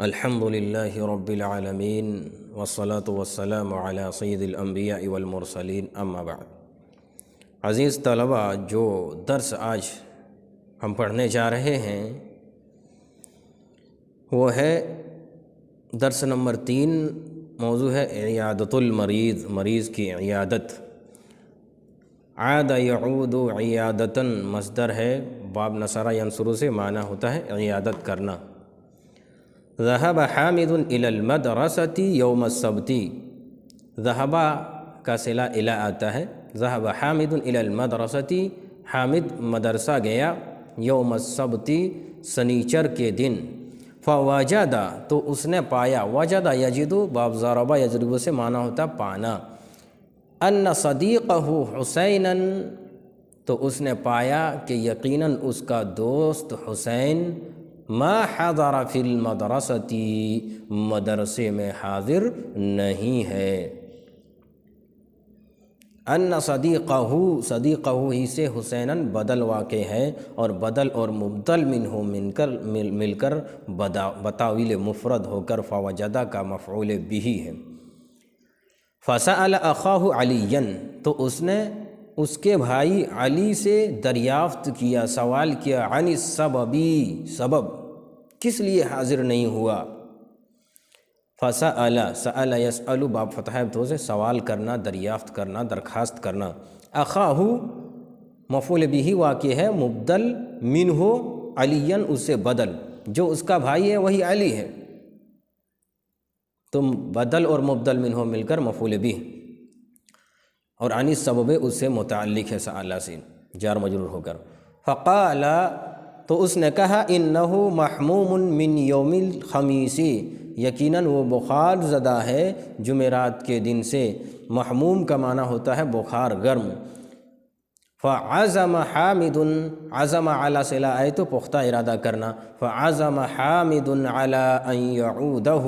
الحمد للہ رب العالمین والصلاة والسلام علی سید الانبیاء والمرسلین اما بعد۔ عزیز طلبہ، جو درس آج ہم پڑھنے جا رہے ہیں وہ ہے درس نمبر 3۔ موضوع ہے عیادت المریض، مریض کی عیادت۔ عاد یعود عیادتاً مصدر ہے، باب نصر ینصر سے معنی ہوتا ہے عیادت کرنا۔ ذهب حامد الى المدرسة يوم السبت، ذهب کا صلہ الى آتا ہے۔ ذهب حامد الى المدرسة، حامد مدرسہ گیا، یوم السبت سنیچر کے دن۔ فوجد تو اس نے پایا، وجد یجد باب ضرب یضرب سے معنی ہوتا پانا۔ ان صدیقہ حسینا، تو اس نے پایا کہ یقیناً اس کا دوست حسین ما حضر فی المدرسۃ، مدرسے میں حاضر نہیں ہے۔ ان صدیقہ ہی سے حسیناً بدل واقع ہے، اور بدل اور مبدل منہ مل کر بتاویل مفرد ہو کر فوجدہ کا مفعول بہ ہے۔ فسأل اخاہ علیٰ، تو اس نے اس کے بھائی علی سے دریافت کیا، سوال کیا، عن السبب، سبب کس لیے حاضر نہیں ہوا۔ فسأل، سأل یسأل باب فتح تو سے سوال کرنا، دریافت کرنا، درخواست کرنا۔ اخاہ مفعول بہ واقع ہے، مبدل منہ علیًا اس سے بدل، جو اس کا بھائی ہے وہی علی ہے، تو بدل اور مبدل منہ مل کر مفعول بہ، اور عن السبب اس سے متعلق ہے سأل سے جار مجرور ہو کر۔ فقال، تو اس نے کہا، انہ محموم من یوم الخمیس، یقیناً وہ بخار زدہ ہے جمعرات کے دن سے۔ محموم کا معنی ہوتا ہے بخار گرم۔ فعزم حامد، عزم علی صلہ آئے تو پختہ ارادہ کرنا۔ فعزم حامد علی ان یعودہ،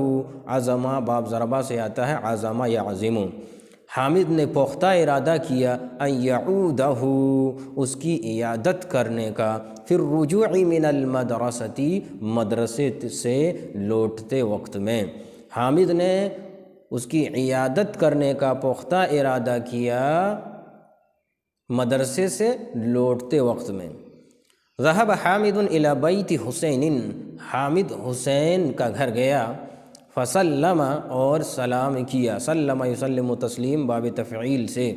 عزم باب ضربہ سے آتا ہے عزم یعزم۔ حامد نے پختہ ارادہ کیا ان یعودہ، اس کی عیادت کرنے کا، پھر رجوع من المدرسۃ، مدرسے سے لوٹتے وقت میں۔ حامد نے اس کی عیادت کرنے کا پختہ ارادہ کیا مدرسے سے لوٹتے وقت میں۔ ذهب حامد الى بیت حسین، حامد حسین کا گھر گیا۔ فسلم، اور سلام کیا، سلم یسلم تسلیم باب تفعیل سے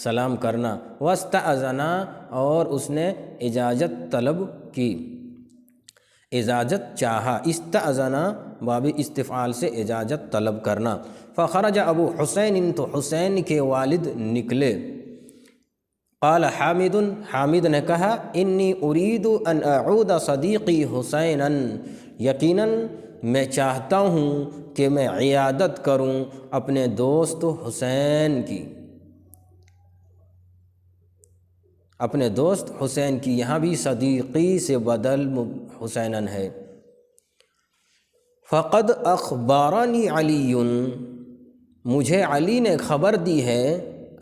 سلام کرنا۔ واستأذن، اور اس نے اجازت طلب کی، اجازت چاہا۔ استأذن باب استفعال سے اجازت طلب کرنا۔ فخرج ابو حسین، تو حسین کے والد نکلے۔ قال حامد، حامد نے کہا، انی ارید ان اعود صدیقی حسینا، یقیناً میں چاہتا ہوں کہ میں عیادت کروں اپنے دوست حسین کی، اپنے دوست حسین کی۔ یہاں بھی صدیقی سے بدل حسیناً ہے۔ فقد اخبرنی علی، مجھے علی نے خبر دی ہے۔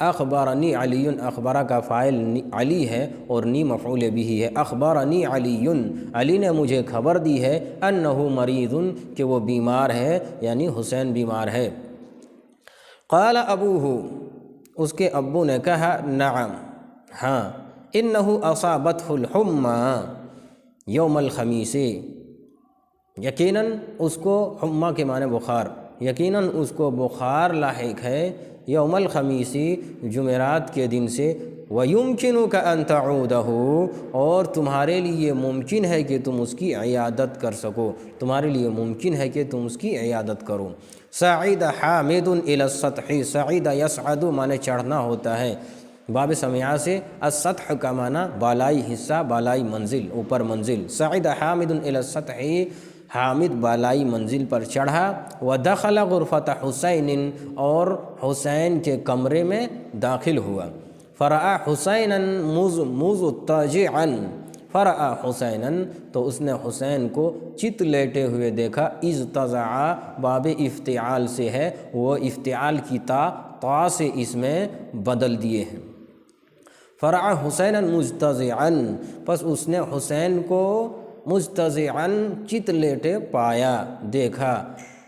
اخبرنی علی، اخبارہ کا فاعل علی ہے اور نی مفعول بہ ہے۔ اخبرنی علی، علی نے مجھے خبر دی ہے، انہ مریض، کہ وہ بیمار ہے، یعنی حسین بیمار ہے۔ قال ابوہ، اس کے ابو نے کہا، نعم، ہاں، انہ اصابتہ الحمی یوم الخمیس، یقیناً اس کو، حمی کے معنی بخار، یقیناً اس کو بخار لاحق ہے یوم الخمیس، جمعرات کے دن سے۔ وَيُمْكِنُكَ أَن تَعُودَهُ، اور تمہارے لیے ممکن ہے کہ تم اس کی عیادت کر سکو، تمہارے لیے ممکن ہے کہ تم اس کی عیادت کرو۔ صعد حامد إلى السطح، صعد يصعد معنی چڑھنا ہوتا ہے، باب سمعہ سے۔ السطح کا معنی بالائی حصہ، بالائی منزل، اوپر منزل۔ صعد حامد إلى السطح، حامد بالائی منزل پر چڑھا۔ ودخل غرفۃ حسین، اور حسین کے کمرے میں داخل ہوا۔ فرأى حسینا مضطجعا، فرأى حسینا، تو اس نے حسین کو چت لیٹے ہوئے دیکھا۔ اضطجع باب افتعال سے ہے، وہ افتعال کی تا سے اس میں بدل دیے ہیں۔ فرأى حسینا مضطجعا، پس اس نے حسین کو مستضعن چت لیٹے پایا دیکھا،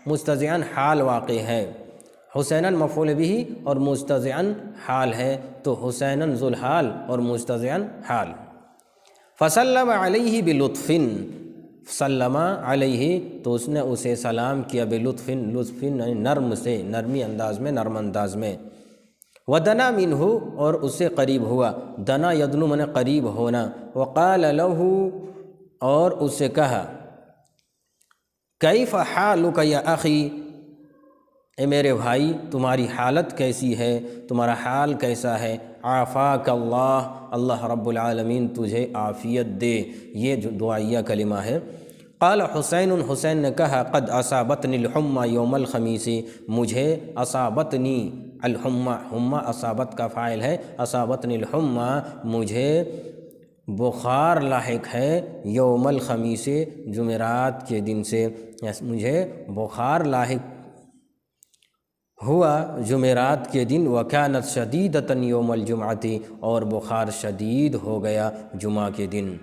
مستضعن حال واقع ہے، حسیناً مفعول بھی اور مستضعن حال ہے، تو حسیناً ذوالحال اور مستضعن حال۔ فسلم علیہ بلطف، سلم علیہ تو اس نے اسے سلام کیا بلطف، لطف نرم سے، نرمی انداز میں، نرم انداز میں۔ ودنا منہ اور اس سے قریب ہوا، دنا یدنو من قریب ہونا، وقال لہ اور اس سے کہا کیف حالک یا اخی، اے میرے بھائی تمہاری حالت کیسی ہے، تمہارا حال کیسا ہے؟ عافاک اللہ، اللہ رب العالمین تجھے عافیت دے، یہ جو دعائیہ کلمہ ہے۔ قال حسین، حسین نے کہا قد اصابتنی الحمى یوم الخمیس، مجھے اصابتنی الحمى، حمى اصابت کا فاعل ہے، اصابتنی الحمى مجھے بخار لاحق ہے، یوم الخمیس جمعرات کے دن سے، مجھے بخار لاحق ہوا جمعرات کے دن، وکانت شدیدۃ یوم الجمعۃ اور بخار شدید ہو گیا جمعہ کے دن۔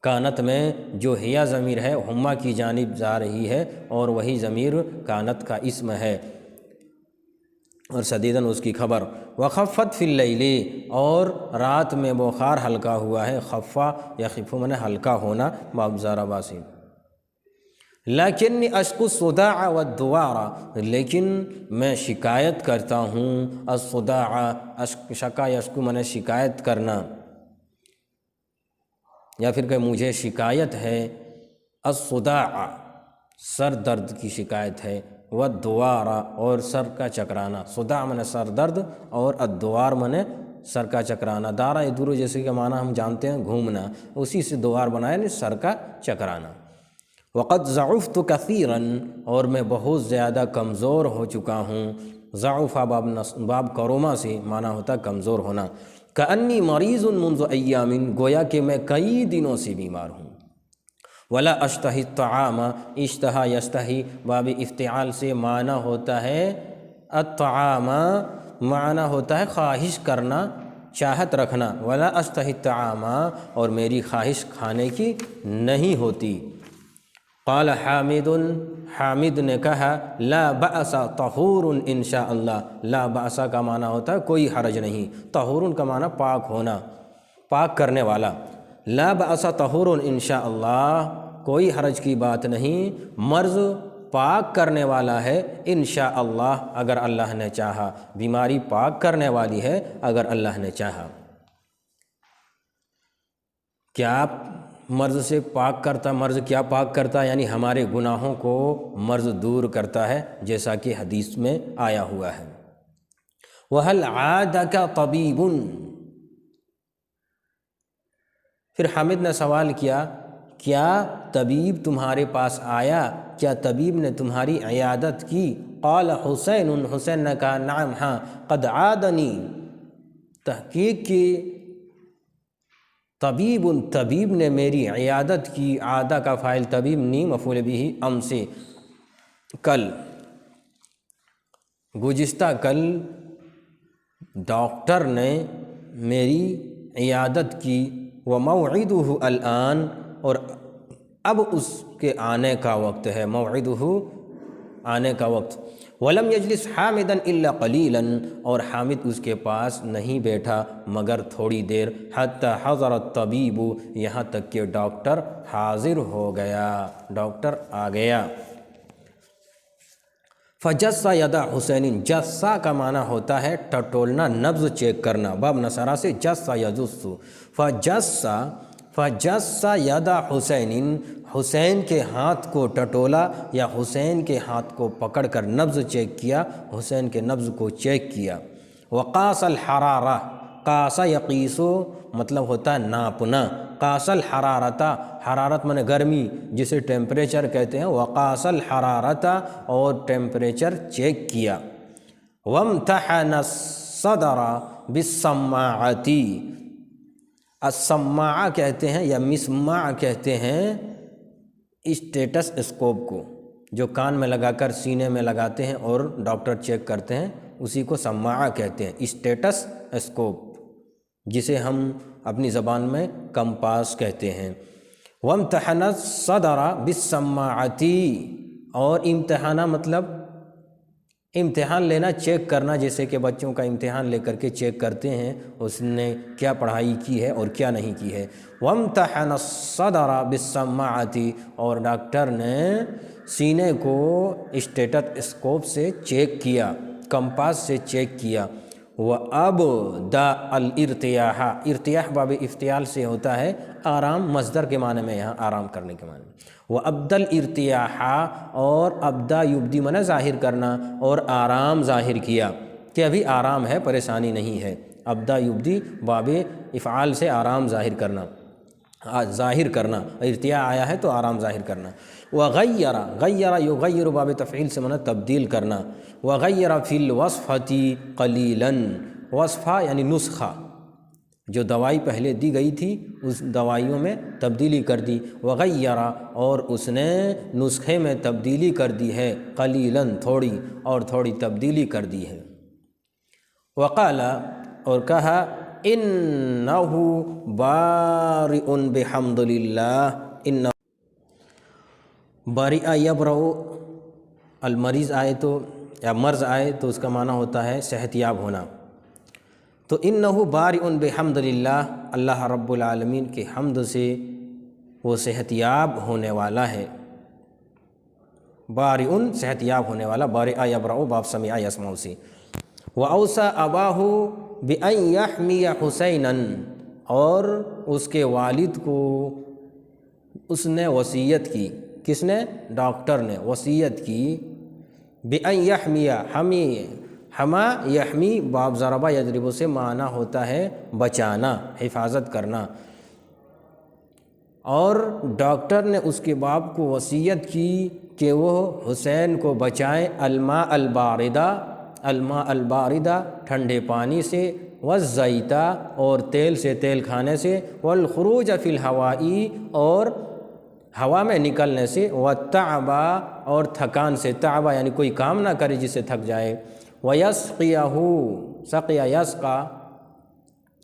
کانت میں جو ہیا ضمیر ہے ہما کی جانب جا رہی ہے اور وہی ضمیر کانت کا اسم ہے اور شدیداً اس کی خبر۔ وخفت فی اللیل اور رات میں بخار ہلکا ہوا ہے، خفا یا خف من ہلکا ہونا، باب زارہ باسی۔ لیکن اشکو الصداع والدوار، لیکن میں شکایت کرتا ہوں، الصداع شکا یشکو من شکایت کرنا، یا پھر کہ مجھے شکایت ہے، الصداع سر درد کی شکایت ہے، والدوار اور سر کا چکرانا، صداع من سر درد اور الدوار من سر کا چکرانا، دارا یدور جیسے کہ معنی ہم جانتے ہیں گھومنا، اسی سے دوار بنایا یعنی سر کا چکرانا۔ وقد ضعفت کثیرا اور میں بہت زیادہ کمزور ہو چکا ہوں، ضعف باب کروما سے معنی ہوتا ہے کمزور ہونا، کأنی مریض منذ ایام گویا کہ میں کئی دنوں سے بیمار ہوں، ولا اشتہی الطعام، اشتہا یشتہی باب افتعال سے معنی ہوتا ہے الطعام، معنی ہوتا ہے خواہش کرنا، چاہت رکھنا، ولا اشتہی الطعام اور میری خواہش کھانے کی نہیں ہوتی۔ قال حامد، حامد نے کہا لا بأس طہور انشاء اللہ، لا بأس کا معنی ہوتا ہے کوئی حرج نہیں، طہور کا معنی پاک ہونا، پاک کرنے والا، لا بأس طہور انشاء اللہ کوئی حرج کی بات نہیں، مرض پاک کرنے والا ہے انشاء اللہ اگر اللہ نے چاہا، بیماری پاک کرنے والی ہے اگر اللہ نے چاہا۔ کیا مرض سے پاک کرتا، مرض کیا پاک کرتا یعنی ہمارے گناہوں کو مرض دور کرتا ہے، جیسا کہ حدیث میں آیا ہوا ہے۔ وَهَلْ عَادَكَ طَبِيبٌ، پھر حامد نے سوال کیا کیا طبیب تمہارے پاس آیا، کیا طبیب نے تمہاری عیادت کی؟ قال حسین، حسین نے کہا نعم ہاں، قد عادنی، تحقیق کی طبیب، طبیب نے میری عیادت کی، عادہ کا فاعل طبیب، نی مفعول بھی ام سے، کل، گزشتہ کل ڈاکٹر نے میری عیادت کی، وموعدہ الآن اور اب اس کے آنے کا وقت ہے، موعدہ آنے کا وقت، ولم یجلس حامدا الا قلیلا اور حامد اس کے پاس نہیں بیٹھا مگر تھوڑی دیر، حتی حضر الطبیب یہاں تک کہ ڈاکٹر حاضر ہو گیا، ڈاکٹر آ گیا۔ فجس ید حسین، جسا کا معنی ہوتا ہے ٹٹولنا، نبض چیک کرنا، باب نصرہ سے جس یجس، فجس ید حسین، حسین کے ہاتھ کو ٹٹولا یا حسین کے ہاتھ کو پکڑ کر نبض چیک کیا، حسین کے نبض کو چیک کیا۔ وقاس الحرارہ، قاس یقیسو مطلب ہوتا ہے ناپنا، قاس الحرارت، حرارت مانے گرمی جسے ٹیمپریچر کہتے ہیں، وقاس الحرارت اور ٹیمپریچر چیک کیا۔ وامتحن الصدر بالسماعۃ، السماعہ کہتے ہیں یا مسماع کہتے ہیں اسٹیٹس اسکوپ کو، جو کان میں لگا کر سینے میں لگاتے ہیں اور ڈاکٹر چیک کرتے ہیں، اسی کو سماعہ کہتے ہیں، اسٹیٹس اسکوپ، جسے ہم اپنی زبان میں کمپاس کہتے ہیں۔ وامتحن الصدر بالسماعۃ، اور امتحانہ مطلب امتحان لینا، چیک کرنا، جیسے کہ بچوں کا امتحان لے کر کے چیک کرتے ہیں اس نے کیا پڑھائی کی ہے اور کیا نہیں کی ہے۔ وامتحن الصدر بالسماعۃ، اور ڈاکٹر نے سینے کو اسٹیٹسکوپ سے چیک کیا، کمپاس سے چیک کیا۔ وَأَبْدَأَ الْإِرْتِيَاحَ، ارتیاح باب افتعال سے ہوتا ہے آرام، مصدر کے معنی میں، یہاں آرام کرنے کے معنی میں۔ وَأَبْدَى الْإِرْتِيَاحَ، اور ابدا یبدی معنی ظاہر کرنا، اور آرام ظاہر کیا کہ ابھی آرام ہے، پریشانی نہیں ہے۔ ابدا یبدی باب افعال سے آرام ظاہر کرنا، ظاہر کرنا، ارتیاح آیا ہے تو آرام ظاہر کرنا۔ وغیر، غیر یغیر باب تفعیل سے منع تبدیل کرنا۔ وغیر فی الوصفۃ قلیلا، وصفہ یعنی نسخہ، جو دوائی پہلے دی گئی تھی اس دوائیوں میں تبدیلی کر دی۔ وغیر، اور اس نے نسخے میں تبدیلی کر دی ہے، قلیلا تھوڑی، اور تھوڑی تبدیلی کر دی ہے۔ وقال، اور کہا، انہ بارئ بحمد للہ، انہ بارئ یبرأ، المریض آئے تو یا مرض آئے تو اس کا معنی ہوتا ہے صحت یاب ہونا۔ تو انہ بارئ بحمد للہ، اللہ رب العالمین کے حمد سے وہ صحت یاب ہونے والا ہے۔ بارئ صحت یاب ہونے والا، بارئ یبرأ باب سمع یسمع سے۔ وأوصى أباه بأن يحمي حسینا، اور اس کے والد کو اس نے وصیت کی، کس نے؟ ڈاکٹر نے وصیت کی، بأن يحمي، حمی، حما یحمی باب ضربہ یضرب سے معنی ہوتا ہے بچانا، حفاظت کرنا، اور ڈاکٹر نے اس کے باپ کو وصیت کی کہ وہ حسین کو بچائیں الماء الباردہ، الماء الباردہ ٹھنڈے پانی سے، والزیتہ، اور تیل سے، تیل کھانے سے، والخروج فی الہوائی، اور ہوا میں نکلنے سے، والتعبا، اور تھکان سے، تعبا یعنی کوئی کام نہ کرے جس سے تھک جائے، وَيَسْقِيَهُ، سقیا یسقا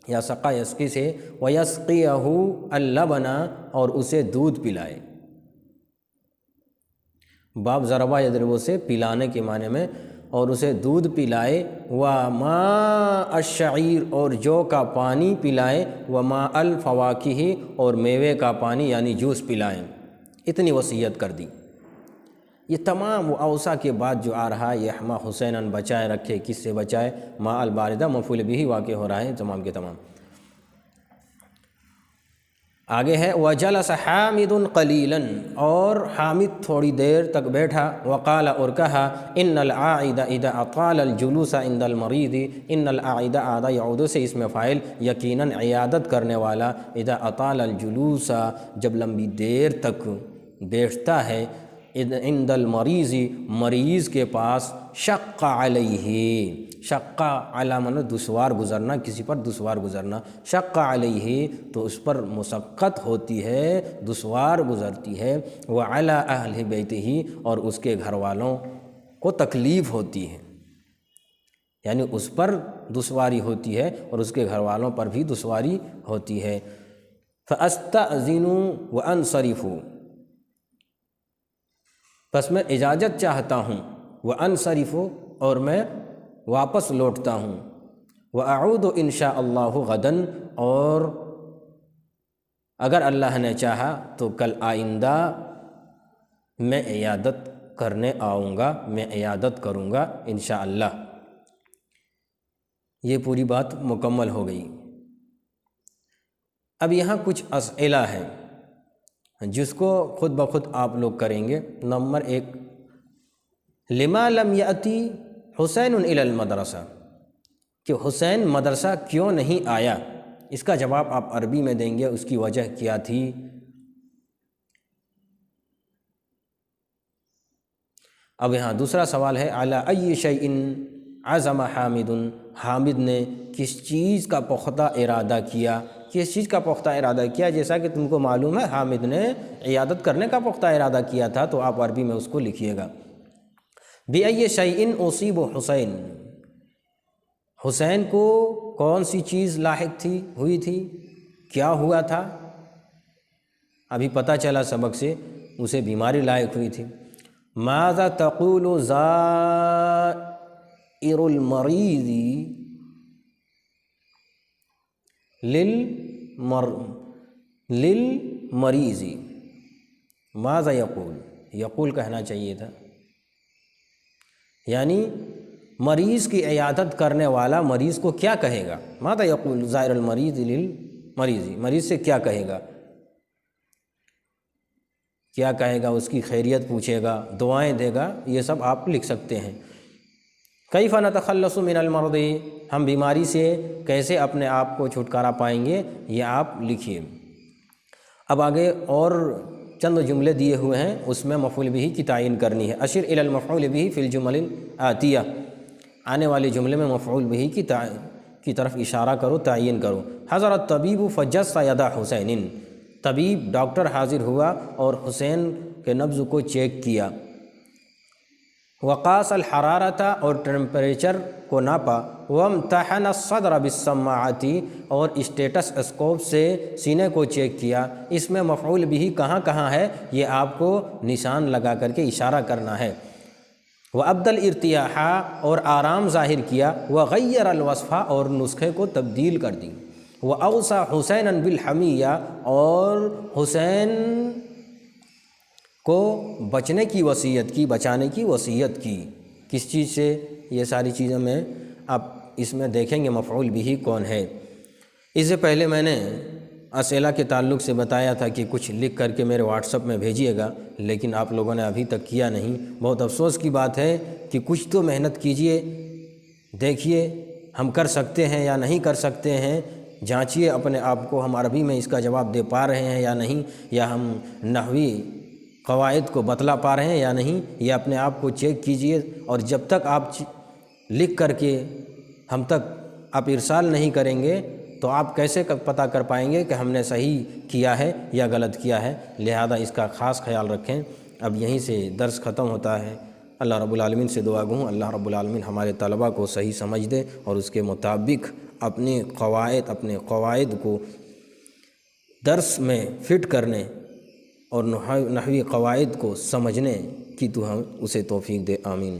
یا سقا یسقی سے، وَيَسْقِيَهُ اللبن، اور اسے دودھ پلائے، باب ضربہ یضرب سے پلانے کے معنی میں، اور اسے دودھ پلائے، وَمَاءَ الشَّعِيرِ، اور جو کا پانی پلائے، وَمَاءَ الْفَوَاكِهِ، اور میوے کا پانی یعنی جوس پلائیں۔ اتنی وصیت کر دی۔ یہ تمام اوصا کے بعد جو آ رہا ہے، یحمی حسیناً، بچائے رکھے، کس سے بچائے؟ ماء الباردہ مفعول بھی واقع ہو رہا ہے تمام کے تمام۔ آگے ہے وَجَلَسَ حَامِدٌ قَلِيلًا، اور حامد تھوڑی دیر تک بیٹھا، وقال، اور کہا، إِنَّ الْعَائِدَ إِذَا أَطَالَ الْجُلُوسَ عِنْدَ الْمَرِيضِ، إِنَّ الْعَائِدَ عَادَ يعود سے اس میں فاعل، یقیناً عیادت کرنے والا، إِذَا أَطَالَ الْجُلُوسَ، جب لمبی دیر تک بیٹھتا ہے، عند المریض، مریض کے پاس، شق علیہ، شق علی معنی دشوار گزرنا، کسی پر دشوار گزرنا، شق علیہ تو اس پر مشقت ہوتی ہے، دشوار گزرتی ہے، وعلی اہل بیتہ، اور اس کے گھر والوں کو تکلیف ہوتی ہے، یعنی اس پر دشواری ہوتی ہے اور اس کے گھر والوں پر بھی دشواری ہوتی ہے۔ فَأَسْتَأْذِنُ وَأَنْصَرِفُ، پس میں اجازت چاہتا ہوں، وَأَنْصَرِفُ، اور میں واپس لوٹتا ہوں، وَأَعُودُ إِنْ شَاءَ اللَّهُ غَدًا، اور اگر اللہ نے چاہا تو کل آئندہ میں عیادت کرنے آؤں گا، میں عیادت کروں گا انشاءاللہ۔ یہ پوری بات مکمل ہو گئی۔ اب یہاں کچھ اسئلہ ہیں جس کو خود بخود آپ لوگ کریں گے۔ نمبر 1، لما لم یأتی حسین الی المدرسہ، کہ حسین مدرسہ کیوں نہیں آیا؟ اس کا جواب آپ عربی میں دیں گے، اس کی وجہ کیا تھی؟ اب یہاں دوسرا سوال ہے، علی ای شیء عزم حامد، حامد نے کس چیز کا پختہ ارادہ کیا؟ کس چیز کا پختہ ارادہ کیا؟ جیسا کہ تم کو معلوم ہے حامد نے عیادت کرنے کا پختہ ارادہ کیا تھا، تو آپ عربی میں اس کو لکھیے گا۔ بِأَيِّ شَيْءٍ أُصِيبُ حسین، حسین کو کون سی چیز لاحق تھی، ہوئی تھی، کیا ہوا تھا؟ ابھی پتہ چلا سبق سے اسے بیماری لاحق ہوئی تھی۔ ماذا تقول زائر المریض للمریض، ماذا یقول کہنا چاہیے تھا، یعنی مریض کی عیادت کرنے والا مریض کو کیا کہے گا؟ ماذا یقول زائر المریض للمریض، مریض سے کیا کہے گا، کیا کہے گا، اس کی خیریت پوچھے گا، دعائیں دے گا، یہ سب آپ لکھ سکتے ہیں۔ کیف نتخلص من المرض، ہم بیماری سے کیسے اپنے آپ کو چھٹکارا پائیں گے، یہ آپ لکھیے۔ اب آگے اور چند جملے دیے ہوئے ہیں، اس میں مفعول بہ کی تعین کرنی ہے۔ اشر الی المفعول بہ فی الجمل الآتیہ، آنے والے جملے میں مفعول بہ کی طرف اشارہ کرو، تعین کرو۔ حضر الطبیب فجس یدا حسین، طبیب ڈاکٹر حاضر ہوا اور حسین کے نبض کو چیک کیا۔ وقاس الحرارۃ، اور ٹیمپریچر کو ناپا۔ وامتحن الصدر بالسماعۃ، اور اسٹیٹس اسکوپ سے سینے کو چیک کیا۔ اس میں مفعول بہ کہاں کہاں ہے یہ آپ کو نشان لگا کر کے اشارہ کرنا ہے۔ وابدى الارتیاح، اور آرام ظاہر کیا۔ وغیر الوصف، اور نسخے کو تبدیل کر دی۔ واوصى حسینا بالحمیہ، اور حسین کو بچنے کی وصیت کی، بچانے کی وصیت کی۔ کس چیز سے؟ یہ ساری چیزیں میں آپ اس میں دیکھیں گے مفعول بہ کون ہے۔ اس سے پہلے میں نے اسئلہ کے تعلق سے بتایا تھا کہ کچھ لکھ کر کے میرے واٹس ایپ میں بھیجیے گا، لیکن آپ لوگوں نے ابھی تک کیا نہیں۔ بہت افسوس کی بات ہے کہ کچھ تو محنت کیجئے، دیکھیے ہم کر سکتے ہیں یا نہیں کر سکتے ہیں، جانچیے اپنے آپ کو، ہم عربی میں اس کا جواب دے پا رہے ہیں یا نہیں، یا ہم نحوی قواعد کو بتلا پا رہے ہیں یا نہیں، یہ اپنے آپ کو چیک کیجئے۔ اور جب تک آپ لکھ کر کے ہم تک آپ ارسال نہیں کریں گے تو آپ کیسے پتہ کر پائیں گے کہ ہم نے صحیح کیا ہے یا غلط کیا ہے، لہذا اس کا خاص خیال رکھیں۔ اب یہیں سے درس ختم ہوتا ہے۔ اللہ رب العالمین سے دعا گوں اللہ رب العالمین ہمارے طلباء کو صحیح سمجھ دے اور اس کے مطابق اپنے قواعد کو درس میں فٹ کرنے اور نحوی قواعد کو سمجھنے کی تو ہم اسے توفیق دے، آمین۔